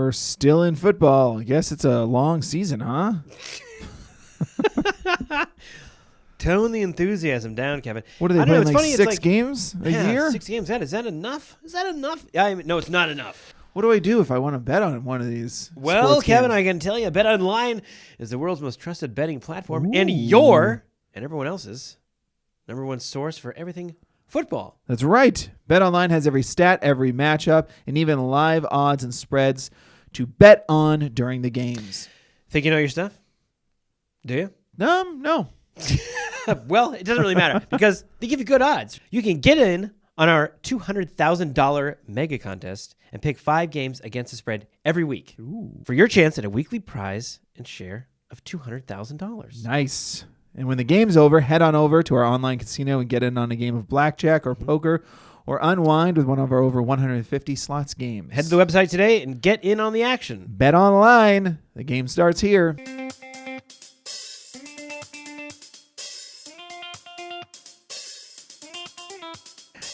we're still in football. I guess it's a long season, huh? Tone the enthusiasm down, Kevin. What are they I don't playing, know, like it's 6 funny, games a year? 6 games. Is that enough? Is that enough? No, it's not enough. What do I do if I want to bet on one of these Well, sports Kevin, games? I can tell you, BetOnline is the world's most trusted betting platform, and Ooh. your and everyone else's number one source for everything football. That's right. BetOnline has every stat, every matchup, and even live odds and spreads to bet on during the games. Think you know your stuff? Do you? No. Well, it doesn't really matter because they give you good odds. You can get in on our $200,000 mega contest and pick 5 games against the spread every week for your chance at a weekly prize and share of $200,000. Nice. And when the game's over, head on over to our online casino and get in on a game of blackjack or poker or unwind with one of our over 150 slots games. Head to the website today and get in on the action. Bet online. The game starts here.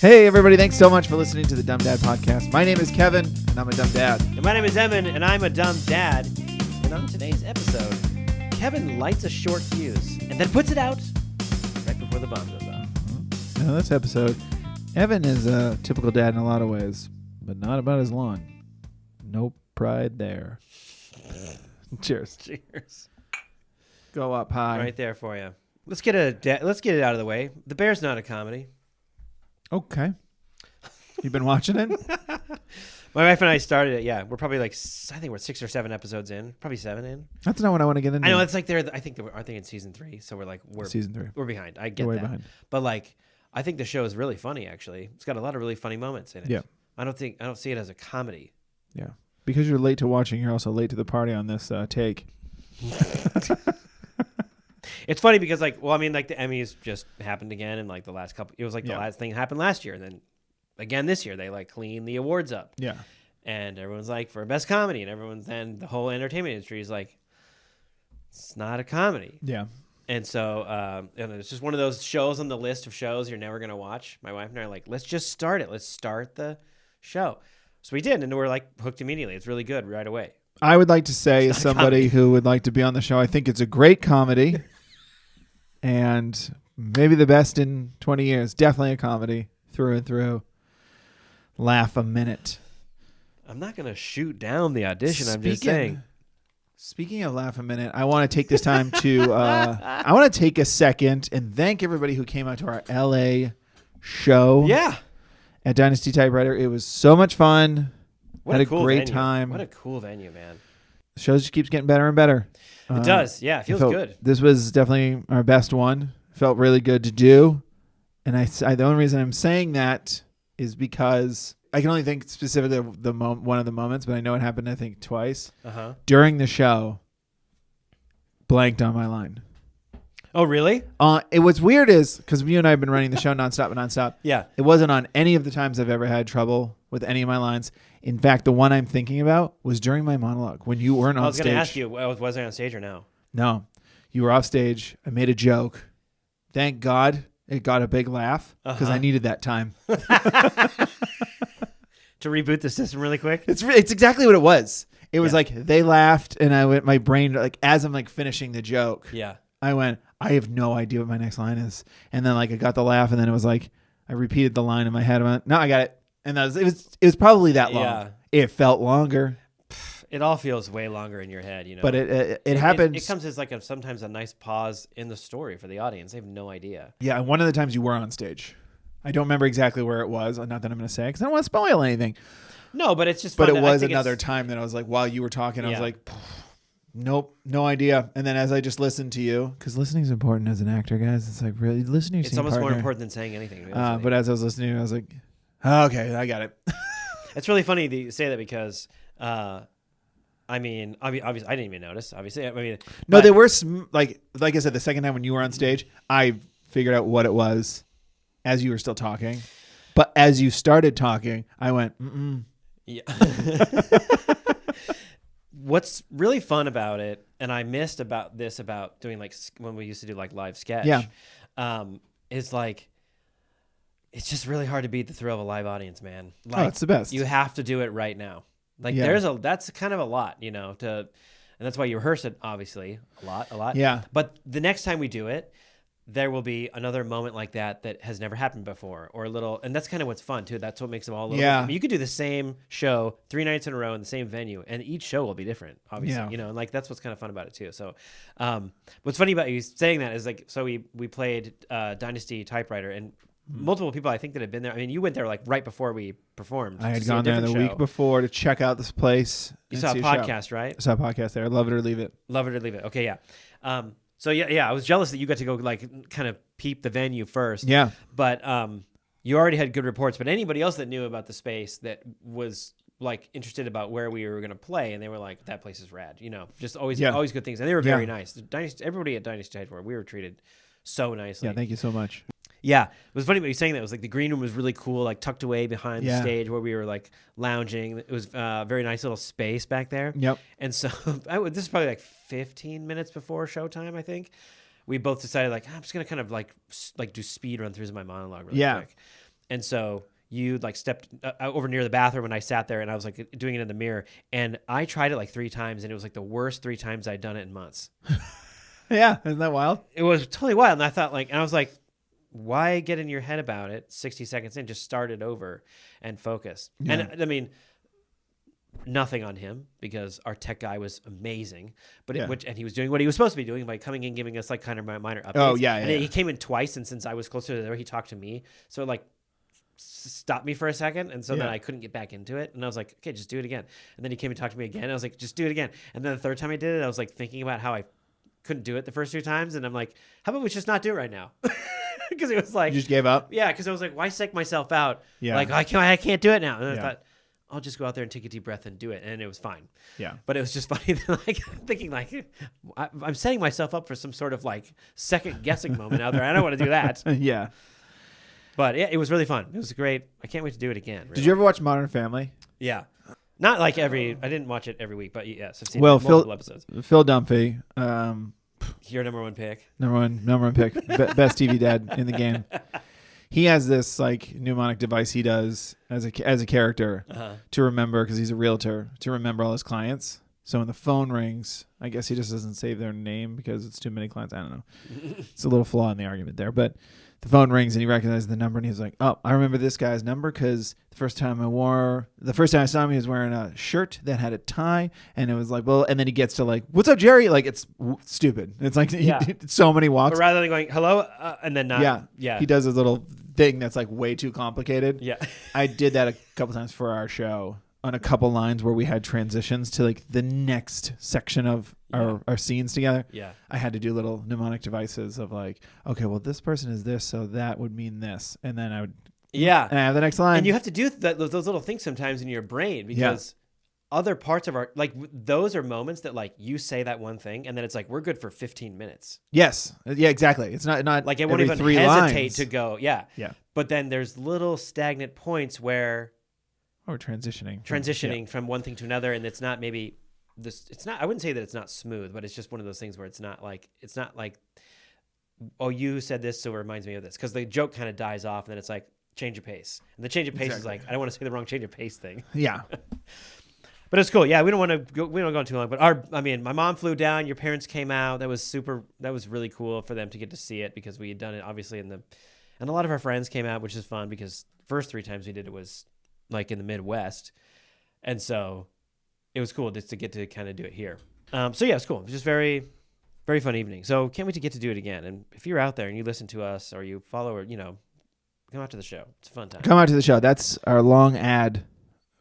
Hey, everybody. Thanks so much for listening to the Dumb Dad Podcast. My name is Kevin, and I'm a dumb dad. And my name is Evan, and I'm a dumb dad. And on today's episode, Kevin lights a short fuse and then puts it out right before the bomb goes off. Now, this episode, Evan is a typical dad in a lot of ways, but not about his lawn. No pride there. Cheers. Cheers. Go up high. Right there for you. Let's get it out of the way. The Bear's not a comedy. Okay. You been watching it? My wife and I started it. Yeah, we're probably I think we're 6 or 7 episodes in. Probably 7 in. That's not what I want to get into. I know it's like I think aren't they in season 3? So we're season 3. We're behind. I get We're way that. behind. But I think the show is really funny. Actually, it's got a lot of really funny moments in it. Yeah. I don't see it as a comedy. Yeah. Because you're late to watching, you're also late to the party on this take. It's funny because the Emmys just happened again in the last couple. It was the last thing happened last year, and then again this year they clean the awards up. Yeah. And everyone's for best comedy, and the whole entertainment industry is it's not a comedy. Yeah. And so and it's just one of those shows on the list of shows you're never gonna watch. My wife and I are let's just start it. Let's start the show. So we did, and we're hooked immediately. It's really good right away. I would like to say, as somebody who would like to be on the show, I think it's a great comedy. And maybe the best in 20 years. Definitely a comedy through and through. Laugh a minute. I'm not going to shoot down the audition. I'm just saying. Speaking of laugh a minute, I want to take this time to I want to take a second and thank everybody who came out to our LA show. Yeah. At Dynasty Typewriter. It was so much fun. Had a great venue. time. What a cool venue, man. The show just keeps getting better and better. It does. Yeah, it feels good. This was definitely our best one. Felt really good to do. And the only reason I'm saying that is because I can only think specifically of one of the moments, but I know it happened, I think, twice. During the show, blanked on my line. Oh, really? It was weird because you and I have been running the show nonstop. Yeah. It wasn't on any of the times I've ever had trouble with any of my lines. In fact, the one I'm thinking about was during my monologue when you weren't on stage. I was going to ask you, was I on stage or no? No. You were off stage. I made a joke. Thank God it got a big laugh because I needed that time. To reboot the system really quick? It's exactly what it was. It was they laughed and my brain, as I'm finishing the joke. Yeah. I went, I have no idea what my next line is. And then I got the laugh and then it was I repeated the line in my head. I went, no, I got it. And it was probably that long. Yeah. It felt longer. It all feels way longer in your head, you know. But it happens. It comes as sometimes a nice pause in the story for the audience. They have no idea. Yeah, one of the times you were on stage. I don't remember exactly where it was. Not that I'm going to say because I don't want to spoil anything. No, but it's just fun. But it was another time that I was while you were talking, I was nope, no idea. And then as I just listened to you, because listening is important as an actor, guys. It's really listening to your It's almost partner. more important than saying anything. But as I was listening, I was like, oh, okay, I got it. It's really funny that you say that because, obviously, I didn't even notice. Obviously, no, they were like I said, the second time when you were on stage, I figured out what it was as you were still talking. But as you started talking, I went, Yeah. What's really fun about it, and I missed about doing when we used to do live sketch. Yeah. Is it's just really hard to beat the thrill of a live audience, man. It's the best. You have to do it right now. Like that's kind of a lot, and that's why you rehearse it, obviously, a lot. Yeah. But the next time we do it, there will be another moment like that has never happened before, or a little, and that's kind of what's fun too. That's what makes them all a little. Yeah. I mean, you could do the same show 3 nights in a row in the same venue, and each show will be different, obviously. Yeah. And like that's what's kind of fun about it too. So, what's funny about you saying that is like, so we played Dynasty Typewriter, and multiple people I think that had been there. I mean, you went there like right before we performed. I had gone there the week before to check out this place. You saw a podcast, right? I saw a podcast there. Love it or leave it. Love it or leave it. Okay, yeah. So yeah, I was jealous that you got to go like kind of peep the venue first. Yeah. But you already had good reports. But anybody else that knew about the space that was like interested about where we were going to play, and they were like, "That place is rad." Just always good things, and they were very nice. Everybody at Dynasty Typewriter, we were treated so nicely. Yeah, thank you so much. Yeah, it was funny about you saying that. It was like the green room was really cool, like tucked away behind the stage where we were like lounging. It was a very nice little space back there. Yep. And so this is probably like 15 minutes before showtime, I think. We both decided like, I'm just going to kind of like do speed run throughs of my monologue really quick. And so you like stepped over near the bathroom, and I sat there and I was like doing it in the mirror. And I tried it like 3 times, and it was like the worst 3 times I'd done it in months. Yeah, isn't that wild? It was totally wild. And I thought and I was like, why get in your head about it 60 seconds in? Just start it over and focus. Yeah. And I mean, nothing on him because our tech guy was amazing, but and he was doing what he was supposed to be doing by coming in, giving us like kind of minor updates. Oh yeah, and he came in twice, and since I was closer to there, he talked to me, so it like stopped me for a second, and so then I couldn't get back into it, and I was like, okay, just do it again. And then he came and talked to me again, and I was like, just do it again. And then the third time I did it, I was like thinking about how I couldn't do it the first 2 times, and I'm like, how about we just not do it right now? Because it was like, you just gave up. Yeah, because I was like, why psych myself out? Yeah, like I can't do it now. And I thought, I'll just go out there and take a deep breath and do it, and it was fine. Yeah, but it was just funny, like thinking like I'm setting myself up for some sort of like second guessing moment out there. I don't want to do that. Yeah, but yeah, it was really fun. It was great. I can't wait to do it again. Really. Did you ever watch Modern Family? Yeah, not like I didn't watch it every week, but yes, I've seen multiple episodes. Phil Dunphy. Your number one pick. Number one pick. Best TV dad in the game. He has this like mnemonic device he does as a character to remember, because he's a realtor, to remember all his clients. So when the phone rings, I guess he just doesn't save their name because it's too many clients. I don't know. It's a little flaw in the argument there, but the phone rings and he recognizes the number, and he's like, "Oh, I remember this guy's number because the first time I saw him, he was wearing a shirt that had a tie," and it was like, well, and then he gets to like, "What's up, Jerry?" Like it's stupid. It's like so many walks. But rather than going hello and then not, he does this little thing that's like way too complicated. Yeah, I did that a couple times for our show on a couple lines where we had transitions to like the next section of our scenes together. Yeah. I had to do little mnemonic devices of like, okay, well, this person is this, so that would mean this. And then I would, and I have the next line. And you have to do those little things sometimes in your brain, because other parts of like those are moments that like you say that one thing, and then it's like, we're good for 15 minutes. Yes. Yeah, exactly. It's not like it won't even hesitate to go. Yeah. Yeah. But then there's little stagnant points where, or transitioning from one thing to another, and it's not maybe this. It's not. I wouldn't say that it's not smooth, but it's just one of those things where it's not like oh, you said this, so it reminds me of this, because the joke kind of dies off, and then it's like change of pace, and the change of pace is like, I don't want to say the wrong change of pace thing. Yeah. But it's cool. Yeah, we don't want to go. We don't go too long. But my mom flew down. Your parents came out. That was super. That was really cool for them to get to see it, because we had done it obviously and a lot of our friends came out, which is fun, because the first 3 times we did it was like in the Midwest, and so it was cool just to get to kind of do it here. So yeah, it's cool. It was just very, very fun evening. So can't wait to get to do it again. And if you're out there and you listen to us or you follow, or come out to the show. It's a fun time. Come out to the show. That's our long ad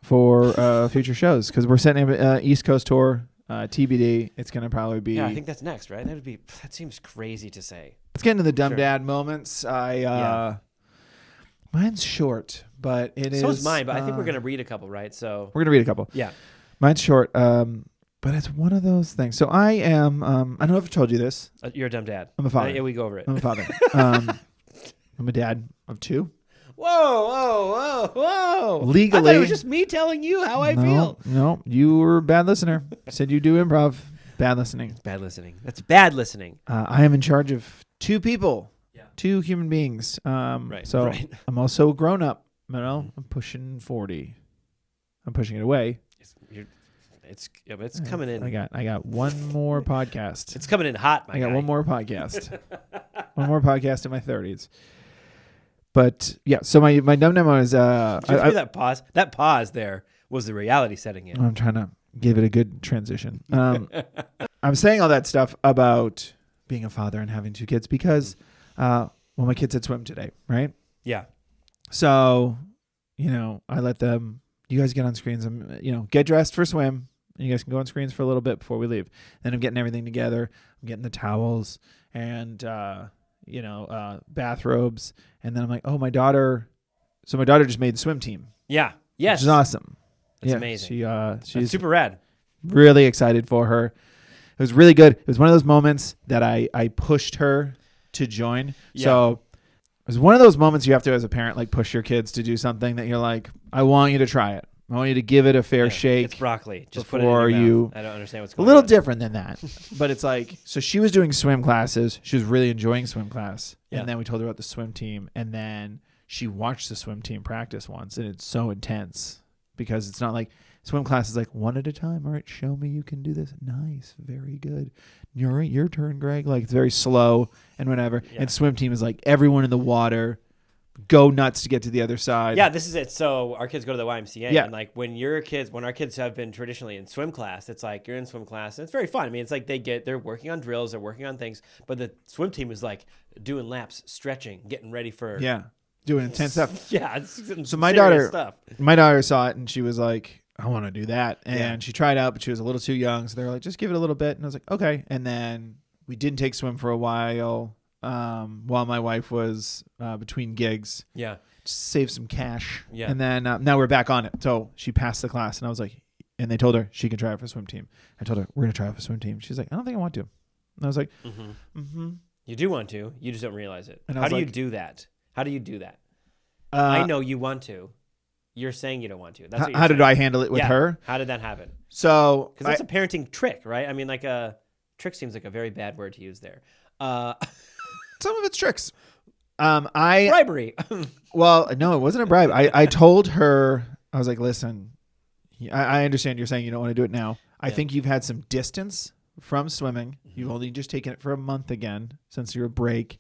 for future shows, because we're setting up East Coast tour, TBD. It's gonna probably be. Yeah, I think that's next, right? That seems crazy to say. Let's get into the dumb dad moments. Mine's short, but it is. So is mine, but I think we're going to read a couple, right? So we're going to read a couple. Yeah. Mine's short, but it's one of those things. So I am, I don't know if I told you this. You're a dumb dad. I'm a father. Yeah, we go over it. I'm a father. I'm a dad of 2. Whoa. Legally. I thought it was just me telling you how I feel. No, you were a bad listener. Said you do improv. Bad listening. Bad listening. That's bad listening. I am in charge of 2 people. 2 human beings. So I'm also a grown up. I'm pushing 40. I'm pushing it away. It's coming in. I got one more podcast. It's coming in hot, my I got guy. one more podcast. One more podcast in my 30s. But yeah, so my dumb demo is Did you hear that pause? That pause there was the reality setting in. I'm trying to give it a good transition. I'm saying all that stuff about being a father and having 2 kids because my kids had swim today, right? Yeah. So, I let them, you guys get on screens and, get dressed for swim. And you guys can go on screens for a little bit before we leave. Then I'm getting everything together. I'm getting the towels and, bathrobes. And then I'm like, oh, my daughter. So my daughter just made the swim team. Yeah. Yes. Which is awesome. That's amazing. She's super rad. Really excited for her. It was really good. It was one of those moments that I pushed her to join. Yeah. So it was one of those moments you have to, as a parent, like push your kids to do something that you're like, I want you to try it. I want you to give it a fair shake. It's broccoli. Just before put it in your you. mouth. I don't understand what's A going on. little different than that. But it's like, so she was doing swim classes. She was really enjoying swim class. Yeah. And then we told her about the swim team. And then she watched the swim team practice once. And it's so intense because it's not like swim class is like one at a time. All right, show me you can do this. Nice. Very good. Your turn, Greg. Like it's very slow and whatever. Yeah. And swim team is like everyone in the water. Go nuts to get to the other side. Yeah, this is it. So our kids go to the YMCA, Yeah. and like when our kids have been traditionally in swim class, it's like you're in swim class, and it's very fun. I mean, it's like they're working on drills, they're working on things, but the swim team is like doing laps, stretching, getting ready for doing intense stuff. Yeah, So my daughter saw it and she was like, I want to do that. And she tried out, but she was a little too young. So they were like, just give it a little bit. And I was like, okay. And then we didn't take swim for a while my wife was between gigs. Yeah. Just save some cash. Yeah. And then now we're back on it. So she passed the class and I was like, and they told her she can try out for a swim team. I told her, we're going to try out for a swim team. She's like, I don't think I want to. And I was like, You do want to. You just don't realize it. And I How was do you like- do that? How do you do that? I know you want to. You're saying you don't want to. That's what you're How did saying. I handle it with her? How did that happen? So Because that's a parenting trick, right? I mean, like trick seems like a very bad word to use there. some of it's tricks. I Bribery. Well, no, it wasn't a bribe. I told her, I was like, listen, I understand you're saying you don't want to do it now. I think you've had some distance from swimming. You've only just taken it for a month again since your break.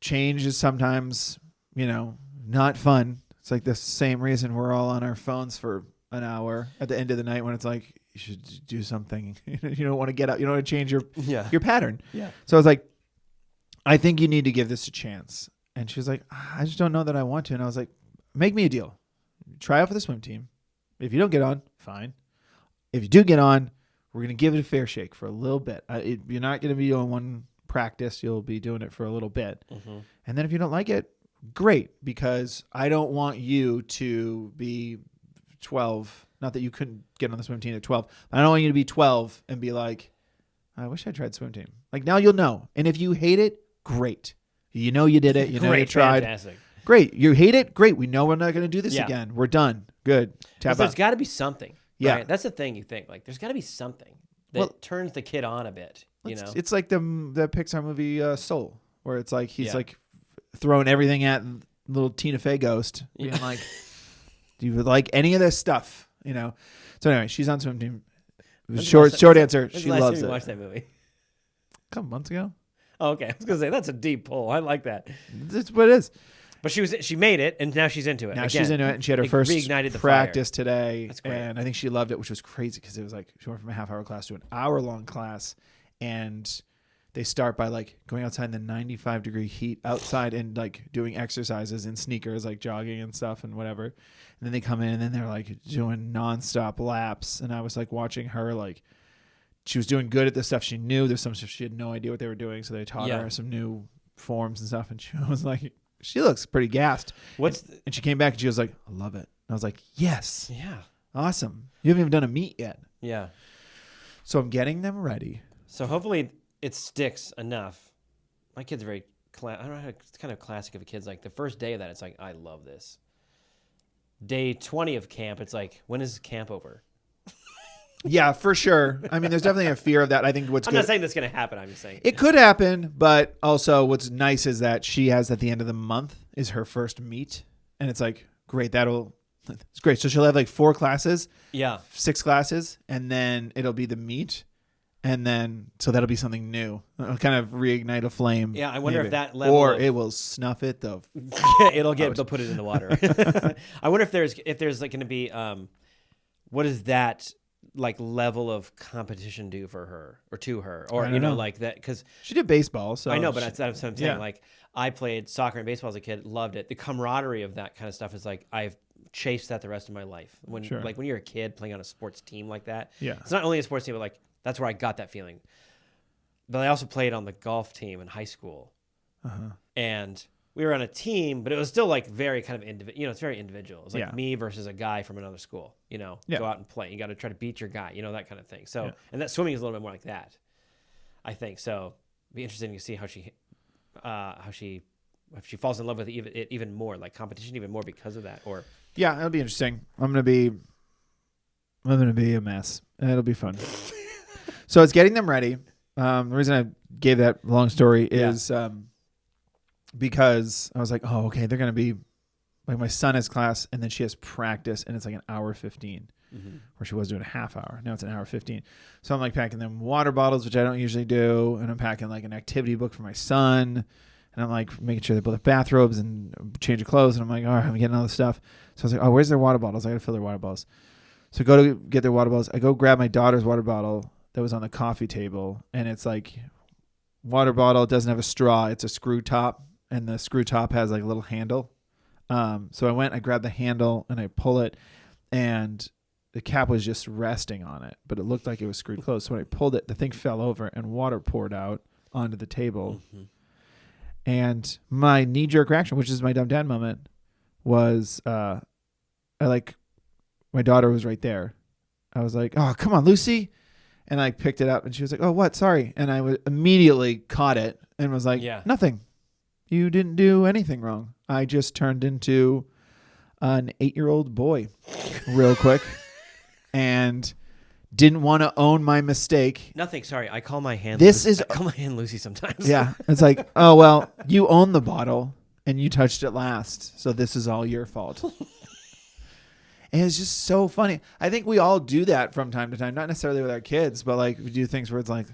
Change is sometimes, not fun. It's like the same reason we're all on our phones for an hour at the end of the night when it's like, you should do something. You don't want to get up. You don't want to change your pattern. Yeah. So I was like, I think you need to give this a chance. And she was like, I just don't know that I want to. And I was like, make me a deal. Try out for the swim team. If you don't get on, fine. If you do get on, we're going to give it a fair shake for a little bit. You're not going to be doing one practice. You'll be doing it for a little bit. Mm-hmm. And then if you don't like it, great. Because I don't want you to be 12. Not that you couldn't get on the swim team at 12. I don't want you to be 12 and be like, I wish I tried swim team. Like now you'll know. And if you hate it, great. You know you did it. You know you tried. Fantastic. Great. You hate it? Great. We know we're not going to do this again. We're done. Good. Tap There's out. got to be something. Yeah. Right? That's the thing you think. Like, there's got to be something that turns the kid on a bit. It's like the Pixar movie Soul, where it's like he's like throwing everything at little Tina Fey ghost, being like, "Do you like any of this stuff?" So anyway, she's on swim team. Short answer. She loves it. Watched that movie. A couple months ago. Oh, okay. I was gonna say that's a deep pull. I like that. That's what it is. But she made it, and now she's into it. Now Again, she's into it, and she had her first reignited the practice fire. today. That's great. And I think she loved it, which was crazy because it was like she went from a half-hour class to an hour-long class, and they start by like going outside in the 95-degree heat outside and like doing exercises in sneakers, like jogging and stuff and whatever. And then they come in, and then they're like doing nonstop laps, and I was like watching her like. She was doing good at the stuff she knew. There's some stuff she had no idea what they were doing, so they taught her some new forms and stuff, and she was like, she looks pretty gassed. And she came back and she was like, I love it. And I was like, yes. Yeah. Awesome. You haven't even done a meet yet. Yeah. So I'm getting them ready. So hopefully it sticks enough. My kid's very, I don't know how it's kind of classic of a kid's like the first day of that, it's like, I love this. Day 20 of camp, it's like, when is camp over? Yeah, for sure. I mean, there's definitely a fear of that. I think what's I'm good. not saying that's going to happen. I'm just saying. It could happen, but also what's nice is that she has at the end of the month is her first meet. And it's like, great, that'll It's great. So she'll have like 4 classes, Yeah. 6 classes, and then it'll be the meet. And then, so that'll be something new. It'll kind of reignite a flame. Yeah, I wonder maybe. if that level or of- it will snuff it. they'll put it in the water. I wonder if there's like going to be what does that like level of competition do for her or to her, or I you don't know know. like that, because She did baseball, so I know, but she- that's what I'm saying. yeah. Like I played soccer and baseball as a kid, loved it. The camaraderie of that kind of stuff is like I've chased that the rest of my life. When Sure. like when you're a kid playing on a sports team like that, Yeah. it's not only a sports team, but like that's where I got that feeling. But I also played on the golf team in high school, and we were on a team, but it was still like very kind of individual. It's very individual. It was like Yeah. me versus a guy from another school. Yeah. Go out and play. You got to try to beat your guy. That kind of thing. So, Yeah. and that swimming is a little bit more like that, I think. So, it'd be interesting to see how if she falls in love with it even more, like competition even more because of that. Or yeah, it'll be interesting. I'm gonna be a mess. It'll be fun. So it's getting them ready. The reason I gave that long story is because I was like, oh, okay, they're gonna be like, my son has class and then she has practice, and it's like an hour 15, where she was doing a half hour. Now it's an hour 15. So I'm like packing them water bottles, which I don't usually do, and I'm packing like an activity book for my son, and I'm like making sure they both have bathrobes and change of clothes, and I'm like, all right, I'm getting all this stuff. So I was like, oh, where's their water bottles? I gotta fill their water bottles. So I go to get their water bottles. I go grab my daughter's water bottle that was on the coffee table, and it's like water bottle. It doesn't have a straw. It's a screw top, and the screw top has like a little handle. So I grabbed the handle and I pull it, and the cap was just resting on it, but it looked like it was screwed closed. So when I pulled it, the thing fell over and water poured out onto the table. And my knee-jerk reaction, which is my dumb dad moment, was my daughter was right there. I was like, oh, come on, Lucy. And I picked it up, and she was like, oh, what? Sorry. And I immediately caught it and was like, nothing. You didn't do anything wrong. I just turned into an 8-year-old boy real quick and didn't want to own my mistake. nothing. Sorry, I call my hand. I call my hand Lucy sometimes. Yeah. It's like, oh, well, you own the bottle and you touched it last, so this is all your fault. And it's just so funny. I think we all do that from time to time, not necessarily with our kids, but like we do things where it's like,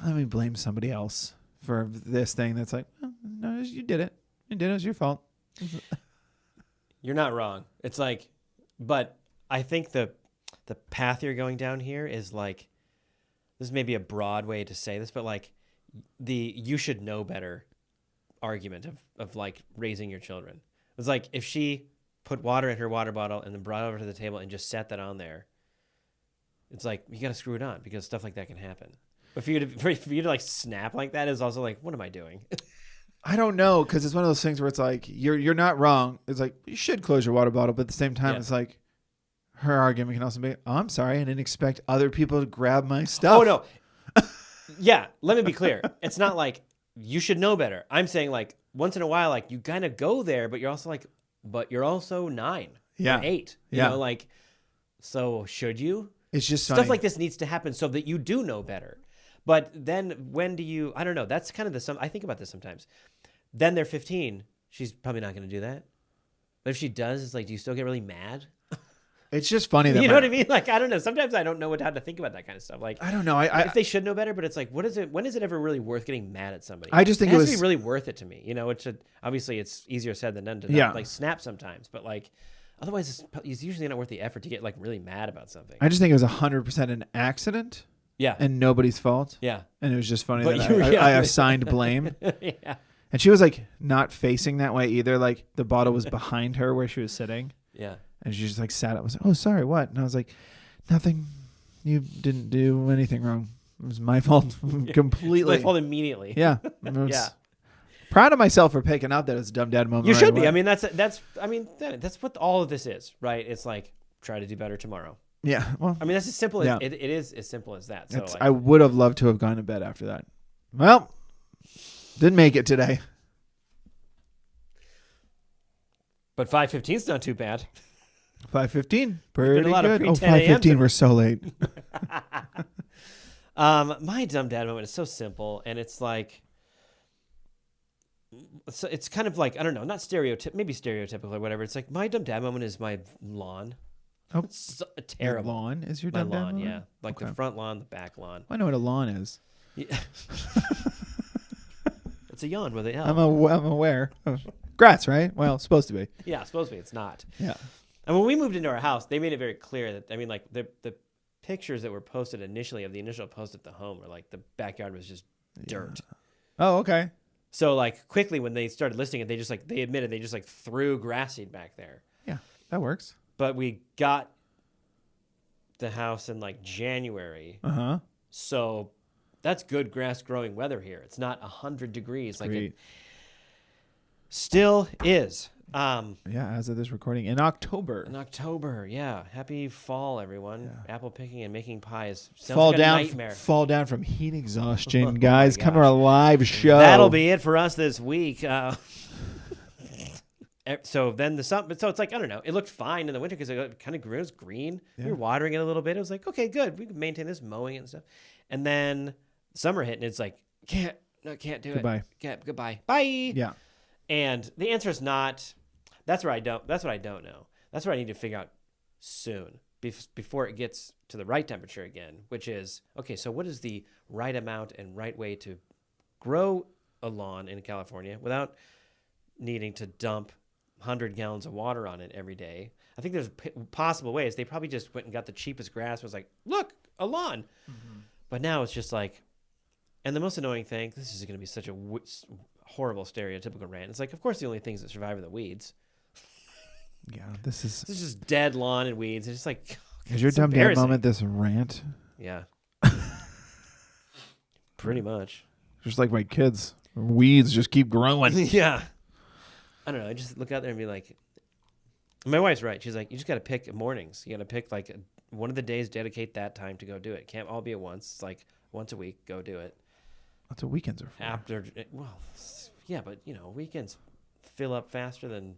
let me blame somebody else for this thing that's like, oh, no, you did it. You did it. It was your fault. You're not wrong. It's like, but I think the path you're going down here is like, this may be a broad way to say this, but like the you should know better argument of like raising your children. It's like if she put water in her water bottle and then brought it over to the table and just set that on there, it's like, you got to screw it on because stuff like that can happen. But for you to like snap like that is also like, what am I doing? I don't know, because it's one of those things where it's like, you're not wrong. It's like, you should close your water bottle, but at the same time, it's like, her argument can also be, oh, I'm sorry, I didn't expect other people to grab my stuff. Oh, no. Yeah, let me be clear. It's not like you should know better. I'm saying like once in a while, like you kind of go there, but you're also like, but you're also 9 or 8. You know, like, so should you? It's just Stuff funny. like this needs to happen so that you do know better. But then when do you, I don't know. That's kind of I think about this sometimes. Then they're 15. She's probably not going to do that. But if she does, it's like, do you still get really mad? It's just funny that You know what I mean? Like, I don't know. Sometimes I don't know how to think about that kind of stuff. Like, I don't know. if they should know better, but it's like, when is it ever really worth getting mad at somebody? I just think it it has to was- be really worth it to me. Obviously it's easier said than done to Yeah. not, like snap sometimes, but like otherwise it's usually not worth the effort to get like really mad about something. I just think it was 100% an accident Yeah. and nobody's fault. Yeah. And it was just funny But that I assigned blame. Yeah. And she was like not facing that way either. Like the bottle was behind her where she was sitting. Yeah. And she just like sat up and was like, oh, sorry, what? And I was like, nothing. You didn't do anything wrong. It was my fault completely. My fault immediately. Yeah. Yeah. Proud of myself for picking out that it's a dumb dad moment. You right should be. away. I mean, that's what all of this is, right? It's like, try to do better tomorrow. Yeah. Well, I mean, that's as simple as Yeah. it is as simple as that. So like, I would have loved to have gone to bed after that. Well, didn't make it today. but 5:15 is not too bad. 5:15. Pretty a lot of good. Oh, pre-10 a.m.s 5:15. We're so late. My dumb dad moment is so simple, and it's like it's kind of like, I don't know, not maybe stereotypical or whatever. It's like my dumb dad moment is my lawn. Oh. It's so terrible. Your lawn is your My dumb dad lawn, moment? yeah. Like the front lawn, the back lawn. I know what a lawn is. Yeah. It's a yawn with a L. I'm aware. Grass, right? Well, it's supposed to be. Yeah, supposed to be. It's not. Yeah. And when we moved into our house, they made it very clear that, I mean, like the pictures that were posted initially of the initial post at the home were like the backyard was just dirt. Oh, okay. So like quickly when they started listing it, they admitted they just like threw grass seed back there. Yeah, that works. But we got the house in like January. Uh-huh. So that's good grass growing weather here. It's not 100 degrees like it still is. Yeah, as of this recording in October. In October, yeah. Happy fall, everyone. Yeah. Apple picking and making pies. Sounds Fall like a down, nightmare. Fall down from heat exhaustion, Oh guys. my Come to our live show. That'll be it for us this week. So then so it's like, I don't know. It looked fine in the winter because it kind of grew. It was green. Yeah. We were watering it a little bit. It was like, okay, good. We can maintain this, mowing it and stuff. And then summer hit and it's like, can't do Goodbye. it. Goodbye. Bye. Yeah. And the answer is not. That's what I don't know. That's what I need to figure out soon before it gets to the right temperature again, which is, okay, so what is the right amount and right way to grow a lawn in California without needing to dump 100 gallons of water on it every day? I think there's possible ways. They probably just went and got the cheapest grass, was like, look, a lawn. Mm-hmm. But now it's just like, and the most annoying thing, this is going to be such a horrible stereotypical rant. It's like, of course, the only things that survive are the weeds. Yeah, this is just dead lawn and weeds. It's just like, is your dumb dad moment this rant? Yeah. Pretty much. Just like my kids. Weeds just keep growing. Yeah. I don't know. I just look out there and be like, my wife's right. She's like, you just got to pick mornings. You got to pick like one of the days, dedicate that time to go do it. Can't all be at once. It's like once a week, go do it. That's what weekends are for. Yeah, but weekends fill up faster than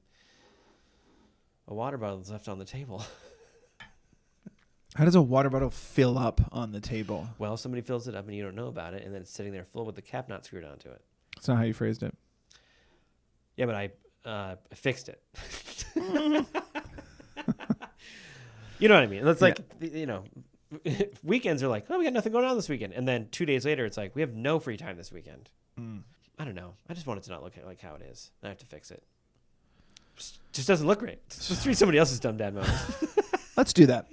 a water bottle is left on the table. How does a water bottle fill up on the table? Well, somebody fills it up and you don't know about it, and then it's sitting there full with the cap not screwed onto it. That's not how you phrased it. Yeah, but I fixed it. You know what I mean? It's like, weekends are like, oh, we got nothing going on this weekend. And then 2 days later, it's like, we have no free time this weekend. I don't know. I just want it to not look like how it is. I have to fix it. Just doesn't look great. Let's read somebody else's dumb dad moment. Let's do that.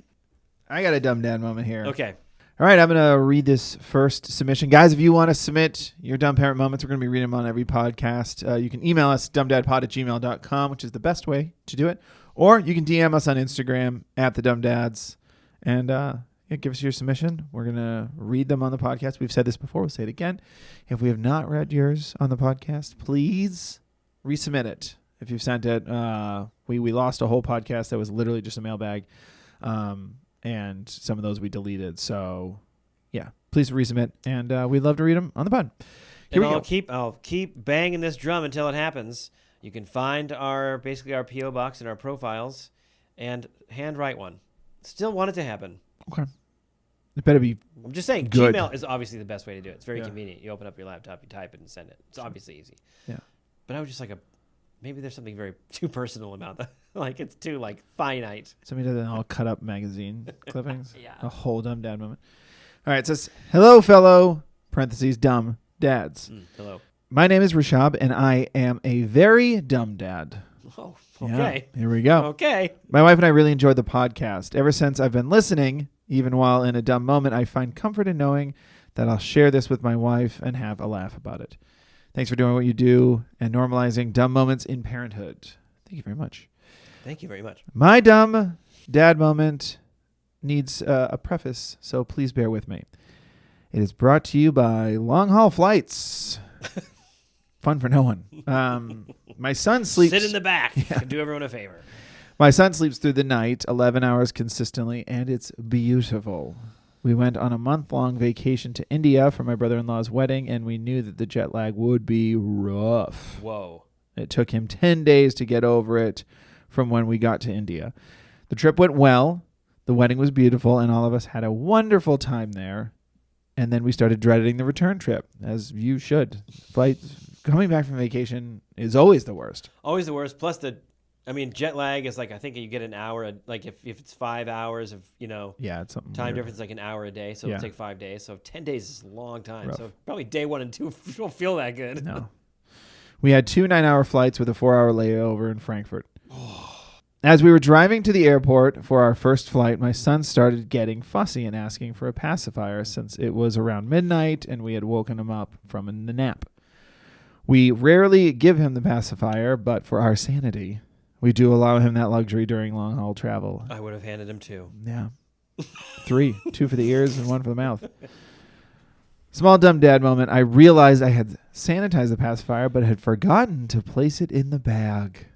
I got a dumb dad moment here. Okay. All right, I'm going to read this first submission. Guys, if you want to submit your dumb parent moments, we're going to be reading them on every podcast. You can email us, dumbdadpod@gmail.com, which is the best way to do it. Or you can DM us on Instagram @thedumbdads. And give us your submission. We're going to read them on the podcast. We've said this before. We'll say it again. If we have not read yours on the podcast, please resubmit it. If you've sent it, we lost a whole podcast that was literally just a mailbag. And some of those we deleted. So, yeah, please resubmit, and we'd love to read them on the pod. Here we go. I'll keep banging this drum until it happens. You can find our PO box in our profiles and handwrite one. Still want it to happen. Okay. It better be. I'm just saying, good. Gmail is obviously the best way to do it. It's very convenient. You open up your laptop, you type it, and send it. It's obviously easy. Yeah. But I was just like maybe there's something very too personal about that. Like it's too finite. Somebody does an all cut up magazine clippings. Yeah. A whole dumb dad moment. All right. It says, hello, fellow dumb dads. Hello. My name is Rishab, and I am a very dumb dad. Oh, okay. Yeah, here we go. Okay. My wife and I really enjoyed the podcast. Ever since I've been listening, even while in a dumb moment, I find comfort in knowing that I'll share this with my wife and have a laugh about it. Thanks for doing what you do and normalizing dumb moments in parenthood. Thank you very much. Thank you very much. My dumb dad moment needs a preface, so please bear with me. It is brought to you by Long Haul Flights. Fun for no one. My son sleeps. Sit in the back. Yeah. Do everyone a favor. My son sleeps through the night, 11 hours consistently, and it's beautiful. We went on a month-long vacation to India for my brother-in-law's wedding, and we knew that the jet lag would be rough. Whoa. It took him 10 days to get over it from when we got to India. The trip went well. The wedding was beautiful, and all of us had a wonderful time there. And then we started dreading the return trip, as you should. Coming back from vacation is always the worst. Always the worst. Plus jet lag is like, I think you get an hour, like if it's 5 hours of, Yeah, it's something time weird. difference, like an hour a day. So Yeah. it'll take 5 days. So 10 days is a long time. Rough. So probably day 1 and 2 don't feel that good. No. We had 2 9-hour flights with a 4-hour layover in Frankfurt. As we were driving to the airport for our first flight, my son started getting fussy and asking for a pacifier since it was around midnight and we had woken him up from the nap. We rarely give him the pacifier, but for our sanity, we do allow him that luxury during long-haul travel. I would have handed him 2. Yeah. 3. 2 for the ears and 1 for the mouth. Small dumb dad moment. I realized I had sanitized the pacifier, but had forgotten to place it in the bag.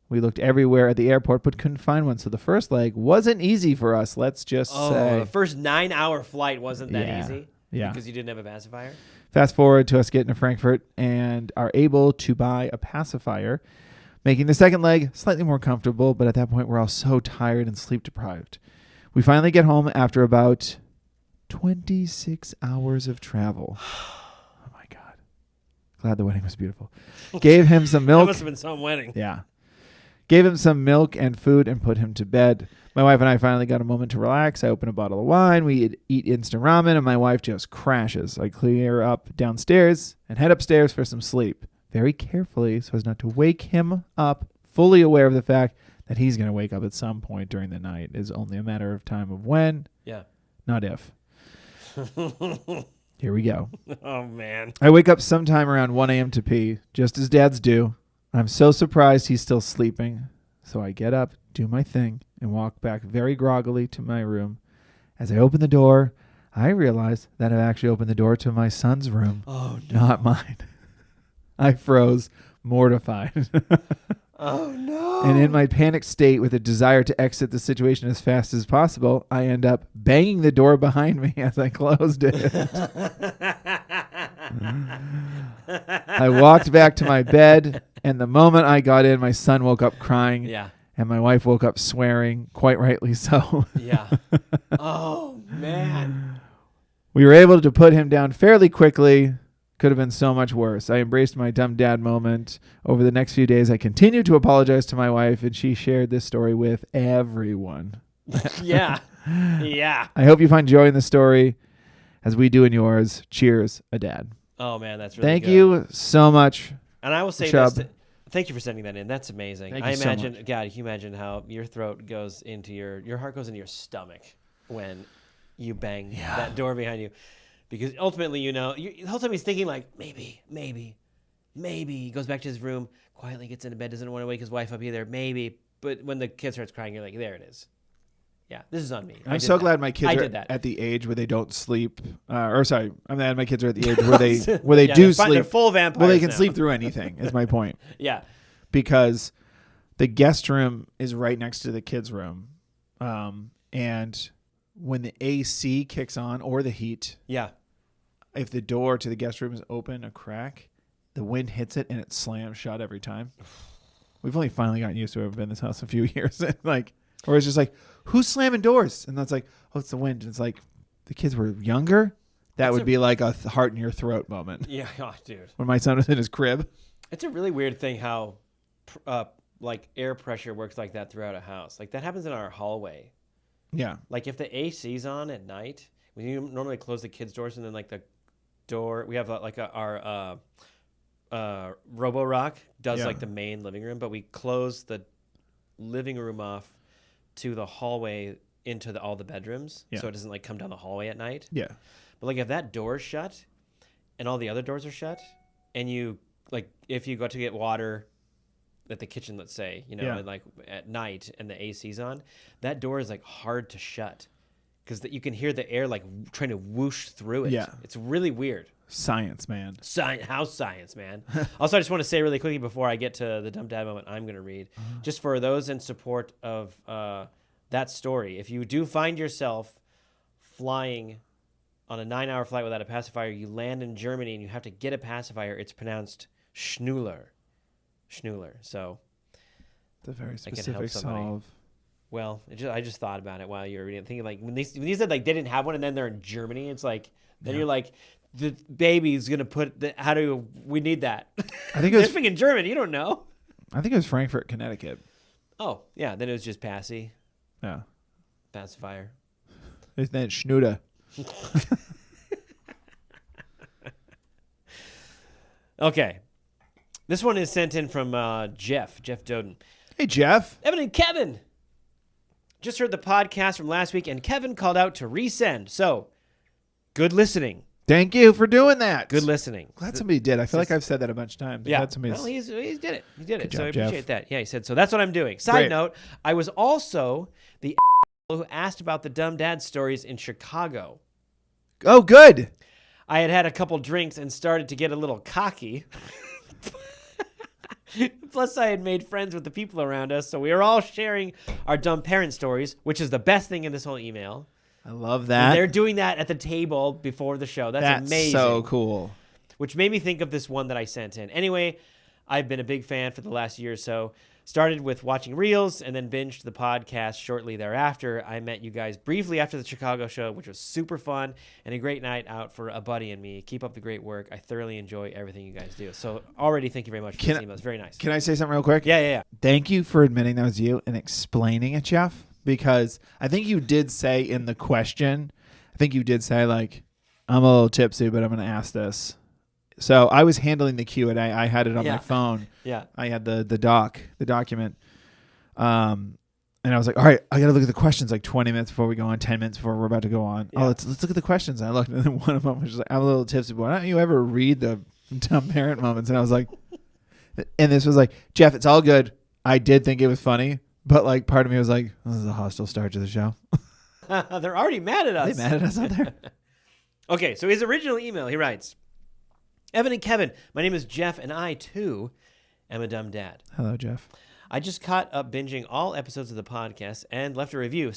We looked everywhere at the airport, but couldn't find one. So the first leg wasn't easy for us, let's just say. The first 9-hour flight wasn't that easy? Yeah. Because you didn't have a pacifier? Fast forward to us getting to Frankfurt and are able to buy a pacifier, making the second leg slightly more comfortable, but at that point we're all so tired and sleep deprived. We finally get home after about 26 hours of travel. Oh my God. Glad the wedding was beautiful. Gave him some milk. That must have been some wedding. Yeah. Gave him some milk and food and put him to bed. My wife and I finally got a moment to relax. I open a bottle of wine. We eat instant ramen, and my wife just crashes. I clear up downstairs and head upstairs for some sleep, very carefully so as not to wake him up, fully aware of the fact that he's going to wake up at some point during the night. It's only a matter of time of when, Yeah. not if. Here we go. Oh, man. I wake up sometime around 1 a.m. to pee, just as dads do. I'm so surprised he's still sleeping. So I get up, do my thing, and walk back very groggily to my room. As I open the door, I realize that I've actually opened the door to my son's room, Oh, no. not mine. I froze, mortified. Oh, no. And in my panicked state with a desire to exit the situation as fast as possible, I end up banging the door behind me as I closed it. I walked back to my bed, and the moment I got in, my son woke up crying, Yeah. and my wife woke up swearing, quite rightly so. Yeah. Oh, man. We were able to put him down fairly quickly. Could have been so much worse. I embraced my dumb dad moment. Over the next few days, I continued to apologize to my wife, and she shared this story with everyone. Yeah. Yeah. I hope you find joy in the story as we do in yours. Cheers, a dad. Oh, man, that's really Thank good. you so much. And I will say Shub. this. Thank you for sending that in. That's amazing. Thank I you so imagine, much. God, can you imagine how your throat goes into your heart goes into your stomach when you bang that door behind you. Because ultimately, the whole time he's thinking like, maybe. He goes back to his room, quietly gets into bed, doesn't want to wake his wife up either, maybe. But when the kid starts crying, you're like, there it is. Yeah, this is on me. I'm so glad my kids I are did that. at the age where they don't sleep. I'm glad my kids are at the age where they Yeah, do they're fine. They're sleep. full vampires Well, they can now. sleep through anything. Is my point. Yeah. Because the guest room is right next to the kids' room, and when the AC kicks on or the heat, Yeah. if the door to the guest room is open a crack, the wind hits it and it slams shut every time. We've only finally gotten used to it. I've been in this house a few years, or it's just like, who's slamming doors? And that's like, oh, it's the wind. And it's like, the kids were younger. That would be like a heart in your throat moment. Yeah. Oh, dude. When my son was in his crib. It's a really weird thing how like air pressure works like that throughout a house. Like that happens in our hallway. Yeah. Like if the AC's on at night, we normally close the kids' doors and then like the door, we have our Roborock does like the main living room, but we close the living room off to the hallway into all the bedrooms, so it doesn't like come down the hallway at night. Yeah. But like if that door's shut and all the other doors are shut, and you like if you go to get water at the kitchen, let's say, and like at night and the AC's on, that door is like hard to shut because you can hear the air like trying to whoosh through it. Yeah. It's really weird. Science, man. House science, man. Also, I just want to say really quickly before I get to the dumb dad moment I'm going to read, just for those in support of that story, if you do find yourself flying on a 9-hour flight without a pacifier, you land in Germany and you have to get a pacifier. It's pronounced Schnuller. So It's a very can help specific somebody. solve. Well, I just thought about it while you were reading it, thinking like when you said like they didn't have one and then they're in Germany, it's like then you're like the baby's gonna how do we need that? I think it They're was. speaking German. You don't know. I think it was Frankfurt, Connecticut. Oh yeah, then it was just Passy, Yeah. pacifier. Isn't that Schnuda? Okay, this one is sent in from Jeff Doden. Hey, Jeff. Evan and Kevin. Just heard the podcast from last week, and Kevin called out to resend. So, good listening. Thank you for doing that. Good listening. Glad somebody did. I feel like I've said that a bunch of times. Yeah. Glad somebody's- Well, he did it. He did it. Good So I job, Jeff. appreciate that. Yeah, he said, so that's what I'm doing. Side Great. note, I was also the who asked about the dumb dad stories in Chicago. Oh, good. I had a couple drinks and started to get a little cocky. Plus, I had made friends with the people around us, so we were all sharing our dumb parent stories, which is the best thing in this whole email. I love And that. they're doing that at the table before the show. That's amazing. so cool. Which made me think of this one that I sent in. Anyway, I've been a big fan for the last year or so. Started with watching Reels and then binged the podcast shortly thereafter. I met you guys briefly after the Chicago show, which was super fun and a great night out for a buddy and me. Keep up the great work. I thoroughly enjoy everything you guys do. So already, thank you very much for this email. It's very nice. Can I say something real quick? Yeah. Thank you for admitting that was you and explaining it, Jeff, because I think you did say in the question, like, I'm a little tipsy, but I'm going to ask this. So I was handling the Q&A. I had it on my phone. Yeah. I had the document. And I was like, all right, I got to look at the questions like 20 minutes before we go on, 10 minutes before we're about to go on. Yeah. Oh, let's look at the questions. And I looked, and then one of them was just like, I'm a little tipsy, but why don't you ever read the dumb parent moments? And I was like, and this was like, Jeff, it's all good. I did think it was funny, but like part of me was like, this is a hostile start to the show. They're already mad at Are us. they mad at us out there? Okay, so his original email, he writes, Evan and Kevin, my name is Jeff, and I, too, am a dumb dad. Hello, Jeff. I just caught up binging all episodes of the podcast and left a review,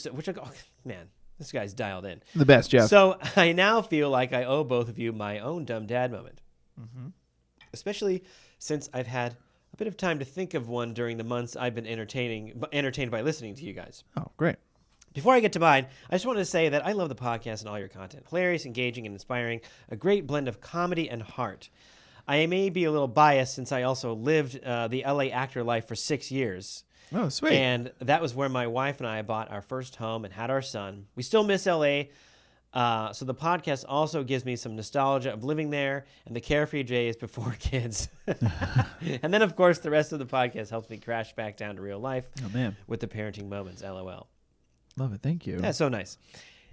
man, this guy's dialed in. The best, Jeff. So I now feel like I owe both of you my own dumb dad moment, especially since I've had a bit of time to think of one during the months I've been entertained by listening to you guys. Oh, great. Before I get to mine, I just wanted to say that I love the podcast and all your content. Hilarious, engaging, and inspiring. A great blend of comedy and heart. I may be a little biased since I also lived the LA actor life for 6 years. Oh, sweet. And that was where my wife and I bought our first home and had our son. We still miss LA. So the podcast also gives me some nostalgia of living there and the carefree days before kids. And then, of course, the rest of the podcast helps me crash back down to real life Oh, man. with the parenting moments. LOL. Love it. Thank you. That's so nice.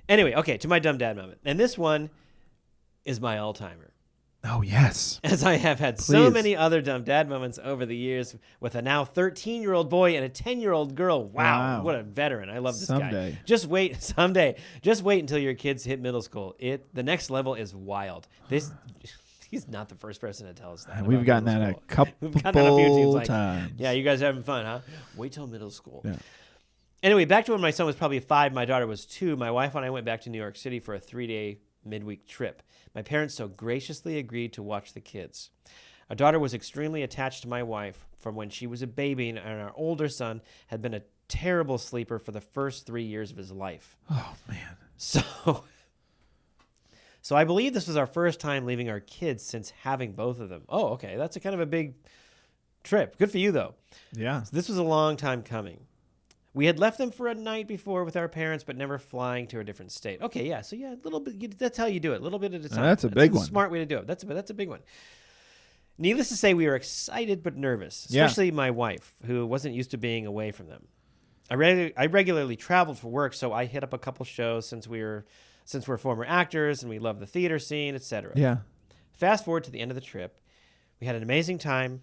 Anyway, okay, to my dumb dad moment. And this one is my all-timer. Oh, yes. As I have had so Please. many other dumb dad moments over the years with a now 13-year-old boy and a 10-year-old girl. Wow, Wow. what a veteran. I love this guy. Someday. Just wait, someday. Just wait until your kids hit middle school. The next level is wild. He's not the first person to tell us that. We've about gotten middle that a school. couple We've gotten that a few times. Like, times. yeah, you guys are having fun, huh? Wait till middle school. Yeah. Anyway, back to when my son was probably 5, my daughter was 2. My wife and I went back to New York City for a 3-day midweek trip. My parents so graciously agreed to watch the kids. Our daughter was extremely attached to my wife from when she was a baby, and our older son had been a terrible sleeper for the first 3 years of his life. Oh, man. So I believe this was our first time leaving our kids since having both of them. Oh, okay. That's a kind of a big trip. Good for you, though. Yeah. So this was a long time coming. We had left them for a night before with our parents, but never flying to a different state. Okay, yeah. So yeah, a little bit. That's how you do it. A little bit at a time. That's a big one. Smart way to do it. That's a big one. Needless to say, we were excited but nervous, Yeah. especially my wife, who wasn't used to being away from them. I regularly traveled for work, so I hit up a couple shows since we're former actors and we love the theater scene, etc. Yeah. Fast forward to the end of the trip, we had an amazing time.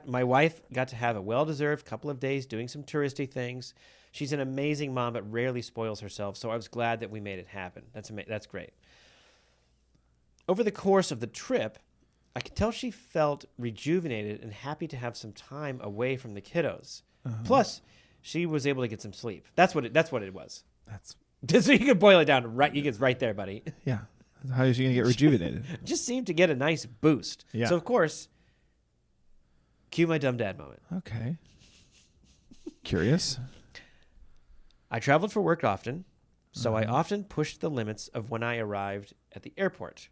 My wife got to have a well-deserved couple of days doing some touristy things. She's an amazing mom, but rarely spoils herself, so I was glad that we made it happen. That's great. Over the course of the trip, I could tell she felt rejuvenated and happy to have some time away from the kiddos. Plus, she was able to get some sleep. That's what it was. That's, So you can boil it down right. You get right there, buddy. yeah. How is she going to get rejuvenated? Just seemed to get a nice boost. Yeah. So of course, cue my dumb dad moment. Okay. Curious. I traveled for work often, so I often pushed the limits of when I arrived at the airport.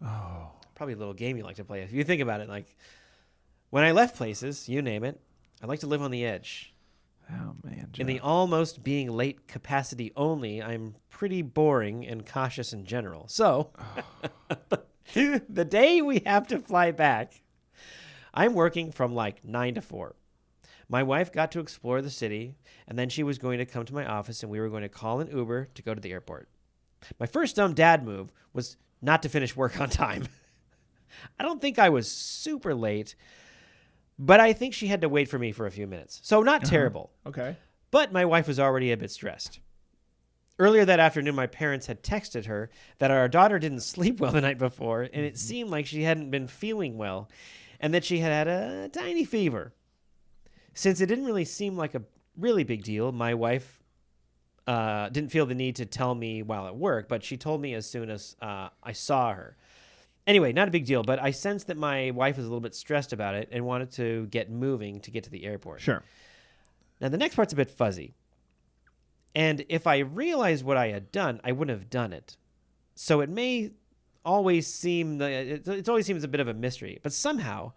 Oh. Probably a little game you like to play. If you think about it, like when I left places, you name it, I like to live on the edge. Oh, man. In the Jeff. almost being late capacity only, I'm pretty boring and cautious in general. So, the day we have to fly back, I'm working from like 9 to 4. My wife got to explore the city, and then she was going to come to my office, and we were going to call an Uber to go to the airport. My first dumb dad move was not to finish work on time. I don't think I was super late, but I think she had to wait for me for a few minutes. So not terrible. Okay. But my wife was already a bit stressed. Earlier that afternoon, my parents had texted her that our daughter didn't sleep well the night before, and it seemed like she hadn't been feeling well, and that she had had a tiny fever. Since it didn't really seem like a really big deal, my wife didn't feel the need to tell me while at work, but she told me as soon as I saw her. Anyway, not a big deal, but I sensed that my wife was a little bit stressed about it and wanted to get moving to get to the airport. Sure. Now, the next part's a bit fuzzy. And if I realized what I had done, I wouldn't have done it. So it may always seem, it always seems a bit of a mystery. But somehow,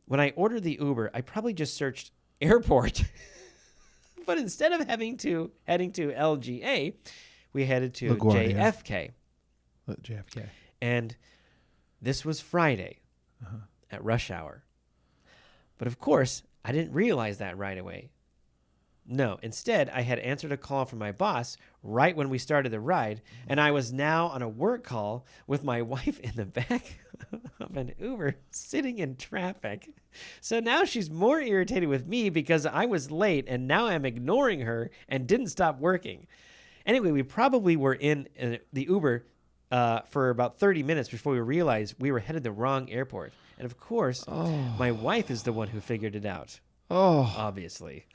when I ordered the Uber, I probably just searched airport. But instead of heading to LGA, we headed to LaGuardia. JFK. JFK. And this was Friday at rush hour. But of course, I didn't realize that right away. No, instead, I had answered a call from my boss right when we started the ride, and I was now on a work call with my wife in the back of an Uber sitting in traffic. So now she's more irritated with me because I was late, and now I'm ignoring her and didn't stop working. Anyway, we probably were in the Uber for about 30 minutes before we realized we were headed the wrong airport. And of course, my wife is the one who figured it out. Oh. Obviously.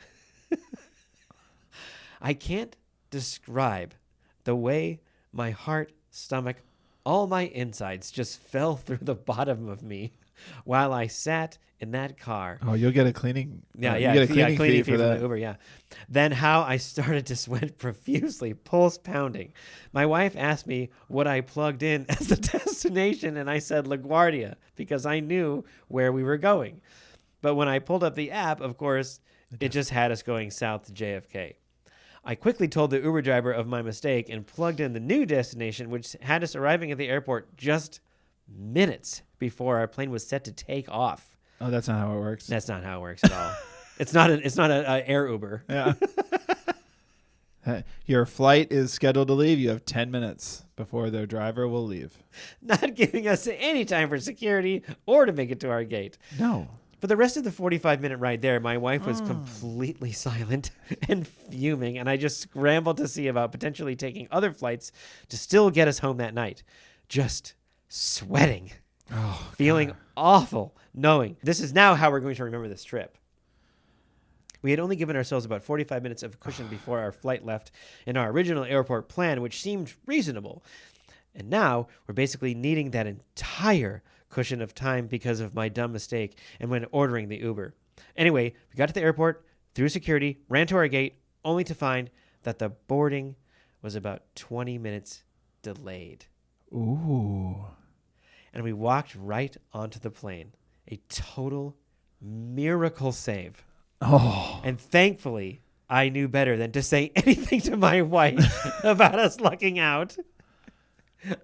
I can't describe the way my heart, stomach, all my insides just fell through the bottom of me while I sat in that car. Oh, you'll get a cleaning. You get a cleaning fee fee for from that. the Uber, yeah. Then how I started to sweat profusely, pulse pounding. My wife asked me what I plugged in as the destination, and I said LaGuardia because I knew where we were going. But when I pulled up the app, of course, it just had us going south to JFK. I quickly told the Uber driver of my mistake and plugged in the new destination, which had us arriving at the airport just minutes before our plane was set to take off. Oh, that's not how it works. That's not how it works at all. It's not a air Uber. Yeah. Your flight is scheduled to leave. You have 10 minutes before the driver will leave. Not giving us any time for security or to make it to our gate. No. For the rest of the 45-minute ride there, my wife was completely silent and fuming, and I just scrambled to see about potentially taking other flights to still get us home that night. Just sweating, feeling awful, knowing this is now how we're going to remember this trip. We had only given ourselves about 45 minutes of cushion before our flight left in our original airport plan, which seemed reasonable. And now we're basically needing that entire cushion of time because of my dumb mistake and when ordering the Uber. Anyway, we got to the airport, through security, ran to our gate, only to find that the boarding was about 20 minutes delayed. Ooh. And we walked right onto the plane. A total miracle save. Oh. And thankfully, I knew better than to say anything to my wife about us lucking out.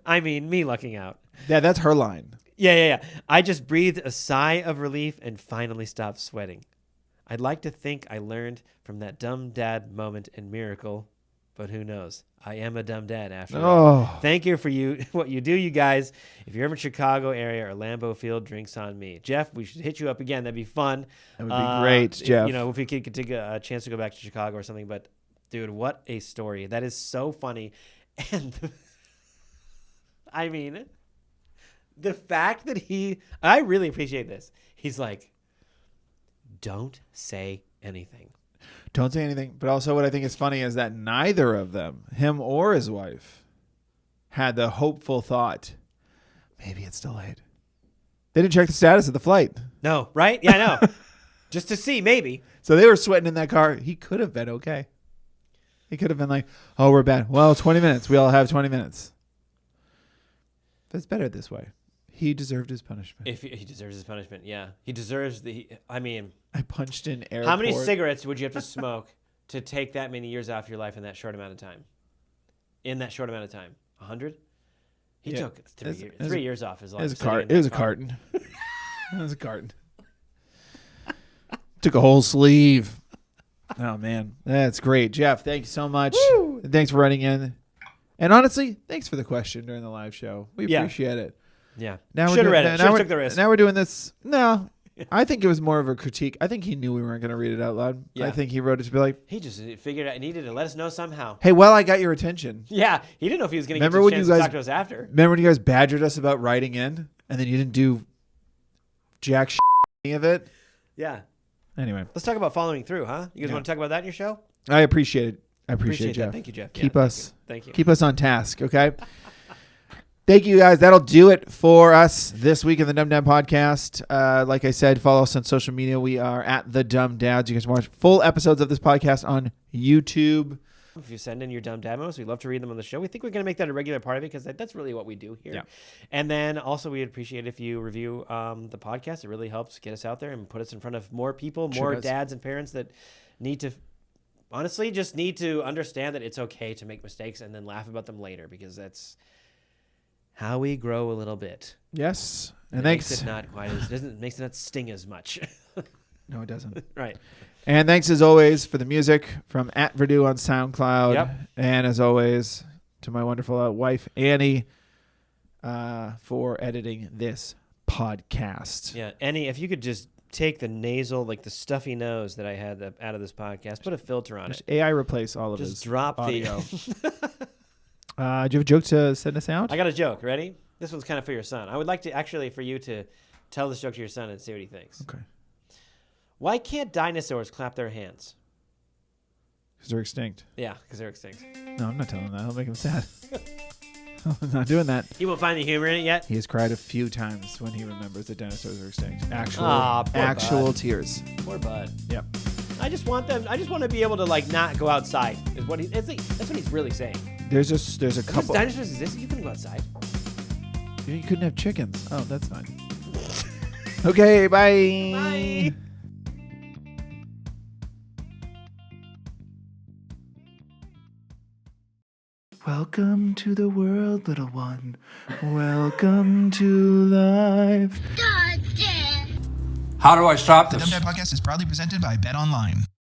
I mean, me lucking out. Yeah, that's her line. Yeah. I just breathed a sigh of relief and finally stopped sweating. I'd like to think I learned from that dumb dad moment and miracle, but who knows? I am a dumb dad after all. Oh. Thank you for what you do, you guys. If you're ever in Chicago area or Lambeau Field, drinks on me. Jeff, we should hit you up again. That'd be fun. That would be great, Jeff. If we could take a chance to go back to Chicago or something. But, dude, what a story. That is so funny. And, I mean, the fact that I really appreciate this. He's like, don't say anything. Don't say anything. But also what I think is funny is that neither of them, him or his wife, had the hopeful thought, maybe it's delayed. They didn't check the status of the flight. No, right? Yeah, I know. Just to see, maybe. So they were sweating in that car. He could have been okay. He could have been like, "Oh, we're bad. Well, 20 minutes. We all have 20 minutes." But it's better this way. He deserved his punishment. If he deserves his punishment, yeah, he deserves the. I mean, I punched in airport. how many cigarettes would you have to smoke to take that many years off your life in that short amount of time? In that short amount of time, 100. He Yeah. took 3 years off his life. It was a sitting in cart. that It was a car. carton. It was a carton. Took a whole sleeve. Oh man, that's great, Jeff. Thank you so much. Woo! Thanks for writing in. And honestly, thanks for the question during the live show. We Yeah. appreciate it. Yeah, Now should have read it. Should now have we're- took the risk. Now we're doing this. No, I think it was more of a critique. I think he knew we weren't going to read it out loud. Yeah. I think he wrote it to be like, He just figured out he needed to let us know somehow. "Hey, well, I got your attention. Yeah, he didn't know if he was going to get Remember a when chance you to guys- talk to us after. Remember when you guys badgered us about writing in, and then you didn't do jack any of it? Yeah, Anyway, let's talk about following through, huh? You guys Yeah. want to talk about that in your show? I appreciate it. I appreciate that. Jeff. Thank you, Jeff. Keep Yeah, us Thank you. keep us on task, okay? Thank you guys. That'll do it for us this week in the Dumb Dad Podcast. Like I said, follow us on social media. We are at the Dumb Dads. You guys can watch full episodes of this podcast on YouTube. If you send in your dumb demos, we'd love to read them on the show. We think we're going to make that a regular part of it because that's really what we do here. Yeah. And then also we'd appreciate if you review the podcast. It really helps get us out there and put us in front of more people, Sure more does. dads and parents that need to honestly just need to understand that it's okay to make mistakes and then laugh about them later because that's how we grow a little bit. Yes. And It thanks. makes it not quite as makes it not sting as much. No, it doesn't. Right. And thanks as always for the music from @Verdu on SoundCloud. Yep. And as always to my wonderful wife Annie for editing this podcast. Yeah, Annie, if you could just take the nasal, like the stuffy nose that I had out of this podcast, put a filter on Just it. AI replace all of Just his drop audio. the. Do you have a joke to send us out? I got a joke. Ready? This one's kind of for your son. I would like to actually for you to tell this joke to your son and see what he thinks. Okay. Why can't dinosaurs clap their hands? Because they're extinct. Yeah, because they're extinct. No, I'm not telling him that. I'll make him sad. I'm not doing that. He won't find the humor in it yet. He has cried a few times when he remembers that dinosaurs are extinct. Actual Poor bud. tears. Poor bud. Yep. I just want to be able to like not go outside. Is what that's what he's really saying. There's a If couple. dinosaurs exist, you couldn't go outside. You couldn't have chickens. Oh, that's fine. Okay, bye. Bye. Welcome to the world, little one. Welcome to life. How do I stop The this? Dumb Dad Podcast is proudly presented by Bet Online.